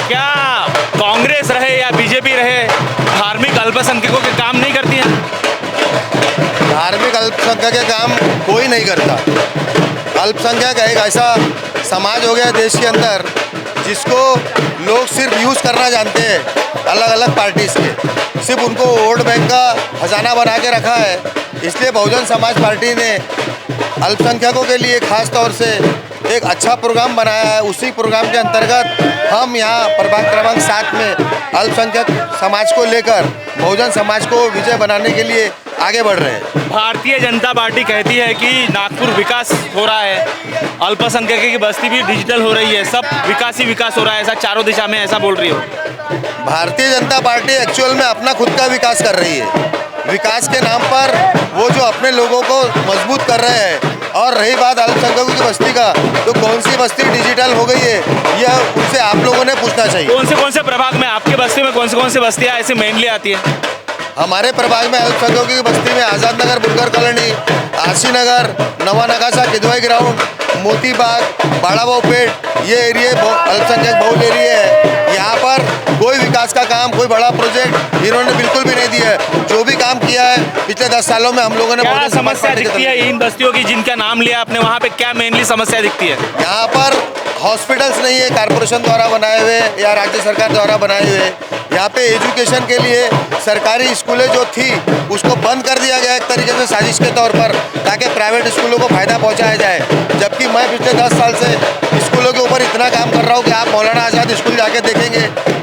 क्या कांग्रेस रहे या बीजेपी रहे, धार्मिक अल्पसंख्यकों के काम नहीं करती हैं? धार्मिक अल्पसंख्यक के काम कोई नहीं करता। अल्पसंख्यक एक ऐसा समाज हो गया देश के अंदर जिसको लोग सिर्फ यूज़ करना जानते हैं, अलग अलग पार्टीज़ के, सिर्फ उनको वोट बैंक का खजाना बना के रखा है। इसलिए बहुजन समाज पार्टी ने अल्पसंख्यकों के लिए खास तौर से एक अच्छा प्रोग्राम बनाया है। उसी प्रोग्राम के अंतर्गत हम यहाँ प्रभाग क्रमांक 7 में अल्पसंख्यक समाज को लेकर बहुजन समाज को विजय बनाने के लिए आगे बढ़ रहे हैं। भारतीय जनता पार्टी कहती है कि नागपुर विकास हो रहा है, अल्पसंख्यकों की बस्ती भी डिजिटल हो रही है, सब विकास ही विकास हो रहा है, ऐसा चारों दिशा में ऐसा बोल रही हो। भारतीय जनता पार्टी एक्चुअल में अपना खुद का विकास कर रही है। विकास के नाम पर वो जो अपने लोगों को मजबूत कर रहे हैं। और रही बात अल्पसंख्यकों की बस्ती का, तो कौन सी बस्ती डिजिटल हो गई है यह उनसे आप लोगों ने पूछना चाहिए। कौन से प्रभाग में आपके बस्ती में कौन सी बस्तियाँ ऐसे मेनली आती है? हमारे प्रभाग में अल्पसंख्यकों की बस्ती में आज़ाद नगर, बुलकर कॉलोनी, आरसी नगर, नवा नगासा, किदवाई ग्राउंड, मोती बाग, बाड़ाबाव पेट, ये एरिया अल्पसंख्यक बहुल एरिया है। यहाँ पर कोई विकास का काम, कोई बड़ा प्रोजेक्ट इन्होंने बिल्कुल भी नहीं दिया है। जो भी काम किया है पिछले 10 सालों में हम लोगों ने। क्या समस्या दिखती है इन बस्तियों की जिनका नाम लिया आपने, वहाँ पे क्या मेनली समस्या दिखती है? यहाँ पर हॉस्पिटल्स नहीं है, कारपोरेशन द्वारा बनाए हुए या राज्य सरकार द्वारा बनाए हुए। यहाँ पे एजुकेशन के लिए सरकारी स्कूलें जो थी उसको बंद कर दिया गया एक तरीके से साजिश के तौर पर, ताकि प्राइवेट स्कूलों को फायदा पहुँचाया जाए। जबकि मैं पिछले 10 साल से स्कूलों के ऊपर इतना काम कर रहा हूँ कि आप मौलाना आज़ाद स्कूल जाके देखेंगे,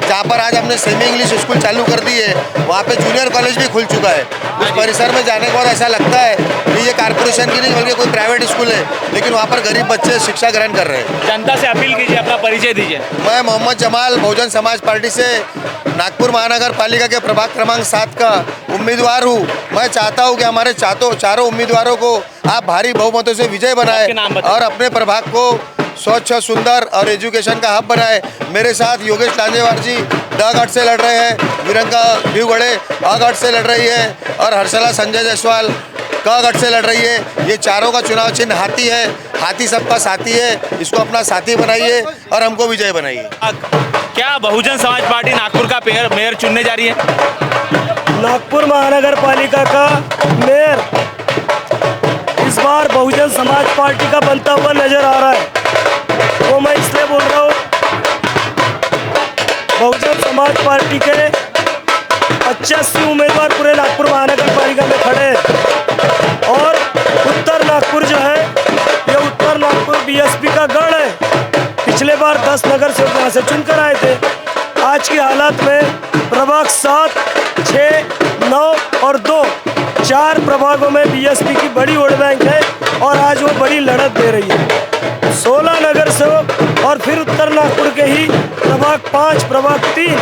जहाँ पर आज हमने सेमी इंग्लिश स्कूल चालू कर दी है, वहाँ पे जूनियर कॉलेज भी खुल चुका है। उस परिसर में जाने के बाद ऐसा लगता है कि ये कारपोरेशन की नहीं बल्कि कोई प्राइवेट स्कूल है, लेकिन वहाँ पर गरीब बच्चे शिक्षा ग्रहण कर रहे हैं। जनता से अपील कीजिए, अपना परिचय दीजिए। मैं मोहम्मद जमाल बहुजन समाज पार्टी से नागपुर महानगर पालिका के प्रभाग क्रमांक 7 का उम्मीदवार हूँ। मैं चाहता हूँ कि हमारे चारों उम्मीदवारों को आप भारी बहुमतों से विजय बनाए और अपने प्रभाग को स्वच्छ, सुंदर और एजुकेशन का हब बनाए। मेरे साथ योगेश लांजेवार जी दहगढ़ से लड़ रहे हैं, विरंगा भीवगढ़े अगढ़ से लड़ रही है और हर्षला संजय जायसवाल कागढ़ से लड़ रही है। ये चारों का चुनाव चिन्ह हाथी है। हाथी सबका साथी है, इसको अपना साथी बनाइए और हमको विजय बनाइए। क्या बहुजन समाज पार्टी नागपुर का मेयर चुनने जा रही है? नागपुर महानगर पालिका का मेयर इस बार बहुजन समाज पार्टी का बनता हुआ नजर आ रहा है। वो मैं इसलिए बोल रहा हूँ, बहुजन समाज पार्टी के 85 उम्मीदवार पूरे नागपुर महानगर पालिका में खड़े हैं और उत्तर नागपुर जो है ये उत्तर नागपुर बीएसपी का गढ़ है। पिछले बार 10 नगर से यहाँ से चुनकर आए थे। आज की हालत में प्रभाग 7, 6, 9 और 2 4 प्रभागों में बीएसपी की बड़ी वोट बैंक है और आज वो बड़ी लड़त दे रही है। 16 नगर सेवक और फिर उत्तर नागपुर के ही प्रभाग 5, प्रभाग 3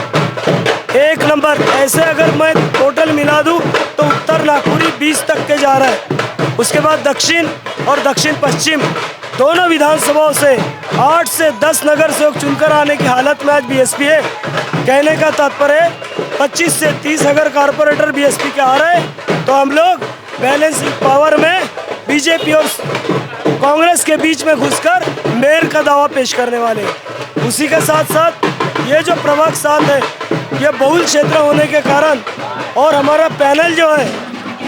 1 नंबर, ऐसे अगर मैं टोटल मिला दूं तो उत्तर नागपुरी 20 तक के जा रहा है। उसके बाद दक्षिण और दक्षिण पश्चिम दोनों विधानसभाओं से 8 से 10 नगर सेवक चुनकर आने की हालत में आज बीएसपी है। कहने का तात्पर्य 25 से 30 अगर कारपोरेटर बीएसपी के आ रहे तो हम लोग बैलेंसिंग पावर में बीजेपी और कांग्रेस के बीच में घुसकर मेयर का दावा पेश करने वाले हैं। उसी के साथ साथ ये जो प्रभाग 7 है ये बहुल क्षेत्र होने के कारण और हमारा पैनल जो है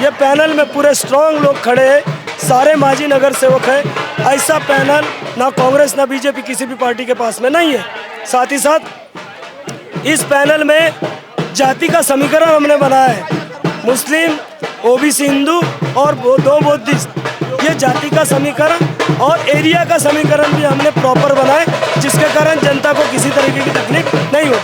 ये पैनल में पूरे स्ट्रांग लोग खड़े हैं, सारे माजी नगर सेवक हैं। ऐसा पैनल ना कांग्रेस ना बीजेपी किसी भी पार्टी के पास में नहीं है। साथ ही साथ इस पैनल में जाति का समीकरण हमने बनाया है, मुस्लिम, ओबीसी, हिंदू और 2 बौद्धिस्ट, ये जाति का समीकरण और एरिया का समीकरण भी हमने प्रॉपर बनाए, जिसके कारण जनता को किसी तरीके की तकलीफ नहीं हो।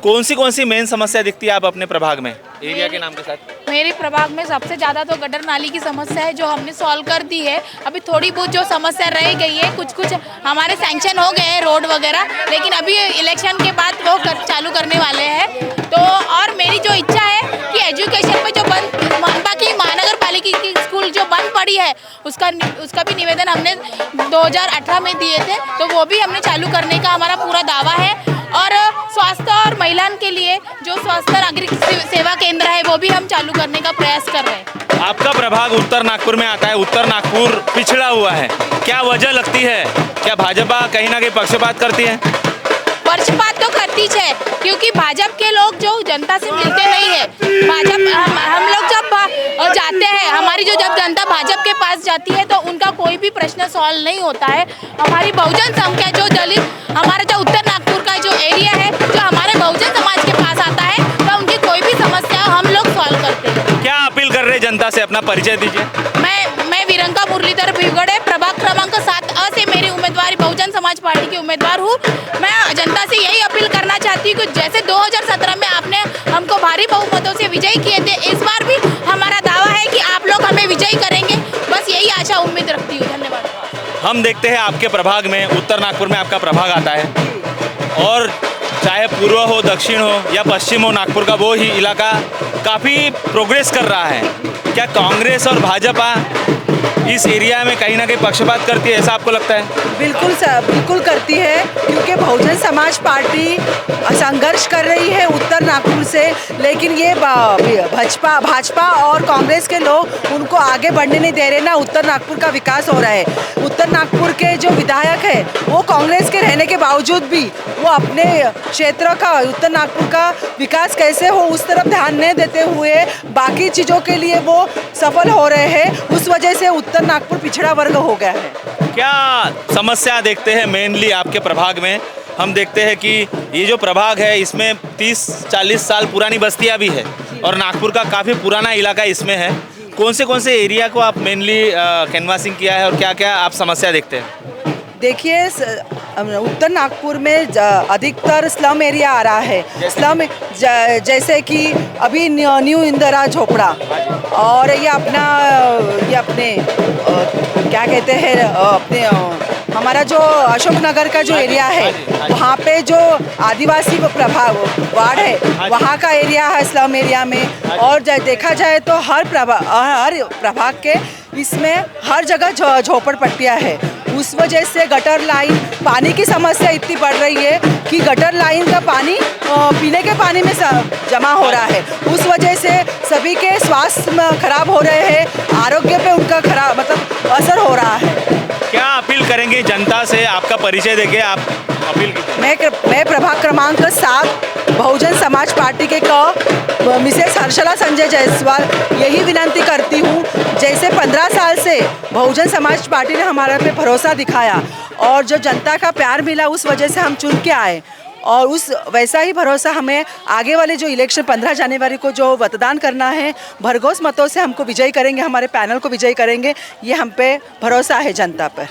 कौन सी मेन समस्या दिखती है आप अपने प्रभाग में एरिया के नाम के साथ? मेरे प्रभाग में सबसे ज़्यादा तो गटर नाली की समस्या है जो हमने सॉल्व कर दी है। अभी थोड़ी बहुत जो समस्या रह गई है, कुछ हमारे सैंक्शन हो गए हैं रोड वगैरह, लेकिन अभी इलेक्शन के बाद वो चालू करने वाले हैं। तो और मेरी जो इच्छा है कि एजुकेशन में जो बाकी महानगर पालिका की स्कूल जो बंद पड़ी है उसका भी निवेदन हमने 2018 में दिए थे, तो वो भी हमने चालू करने का हमारा पूरा दावा है। और स्वास्थ्य और महिलाओं के लिए जो स्वास्थ्य नागरिक सेवा केंद्र है वो भी हम चालू करने का प्रयास कर रहे हैं। आपका प्रभाग उत्तर नागपुर में आता है, उत्तर नागपुर पिछड़ा हुआ है, क्या वजह लगती है? क्या भाजपा कहीं ना कहीं पक्षपात करती है? पक्षपात तो करती है, क्योंकि भाजपा के लोग जो जनता से मिलते नहीं है। भाजपा हम लोग जब जाते हैं, हमारी जो जब जनता भाजपा के पास जाती है तो उनका कोई भी प्रश्न सॉल्व नहीं होता है। हमारी बहुजन संख्या जो दलित, हमारा जो उत्तर नागपुर का जो एरिया है, जो हमारे बहुजन समाज के पास आता है, तो उनकी कोई भी समस्या हम लोग सॉल्व करते हैं। क्या अपील कर रहे हैं जनता से? अपना परिचय दीजिए। मैं वीरंका मुरलीधर भिवगड़े, प्रभाग क्रमांक 7A से मेरी उम्मीदवारी बहुजन समाज पार्टी की उम्मीदवार हूँ। मैं जनता से यही अपील करना चाहती हूँ कि जैसे 2017 में आपने हमको भारी बहुमतों से विजयी किए थे, इस बार भी हमारा दावा है कि आप लोग हमें विजयी करेंगे। बस यही आशा उम्मीद रखती हूँ। धन्यवाद। हम देखते हैं आपके प्रभाग में, उत्तर नागपुर में आपका प्रभाग आता है, और चाहे पूर्व हो, दक्षिण हो या पश्चिम हो नागपुर का, वो ही इलाका काफ़ी प्रोग्रेस कर रहा है। क्या कांग्रेस और भाजपा इस एरिया में कहीं ना कहीं पक्षपात करती है, ऐसा आपको लगता है? बिल्कुल करती है, क्योंकि बहुजन समाज पार्टी संघर्ष कर रही है उत्तर नागपुर से, लेकिन ये भाजपा और कांग्रेस के लोग उनको आगे बढ़ने नहीं दे रहे ना। उत्तर नागपुर का विकास हो रहा है। उत्तर नागपुर के जो विधायक है वो कांग्रेस के रहने के बावजूद भी वो अपने क्षेत्र का, उत्तर नागपुर का विकास कैसे हो उस तरफ ध्यान नहीं देते हुए बाकी चीज़ों के लिए वो सफल हो रहे हैं। उस वजह से उत्तर नागपुर पिछड़ा वर्ग हो गया है। क्या समस्या देखते हैं मेनली आपके प्रभाग में? हम देखते हैं कि ये जो प्रभाग है इसमें 30-40 साल पुरानी बस्तियां भी है और नागपुर का काफ़ी पुराना इलाका इसमें है। कौन से एरिया को आप मेनली कैनवासिंग किया है और क्या क्या आप समस्या देखते हैं? देखिए, उत्तर नागपुर में अधिकतर स्लम एरिया आ रहा है। स्लम जैसे कि अभी न्यू इंदिरा झोपड़ा, और ये अपने क्या कहते हैं, अपने हमारा जो अशोक नगर का जो एरिया है वहाँ पे जो आदिवासी प्रभाग वार्ड है वहाँ का एरिया है स्लम एरिया में। और देखा जाए तो हर प्रभाग के इसमें हर जगह झोपड़पट्टियाँ है। उस वजह से गटर लाइन, पानी की समस्या इतनी बढ़ रही है कि गटर लाइन का पानी पीने के पानी में जमा हो रहा है। उस वजह से सभी के स्वास्थ्य खराब हो रहे हैं, आरोग्य पे उनका खराब असर हो रहा है। क्या अपील करेंगे जनता से? आपका परिचय देके आप अपील कीजिए। मैं प्रभाग क्रमांक 7 बहुजन समाज पार्टी के मिसेस हर्षला संजय जायसवाल यही विनती करती हूँ, जैसे 15 साल से बहुजन समाज पार्टी ने हमारे पे भरोसा दिखाया और जो जनता का प्यार मिला उस वजह से हम चुन के आए, और उस वैसा ही भरोसा हमें आगे वाले जो इलेक्शन 15 जनवरी को जो मतदान करना है, भरघोस मतों से हमको विजयी करेंगे, हमारे पैनल को विजयी करेंगे। ये हम पे भरोसा है जनता पर।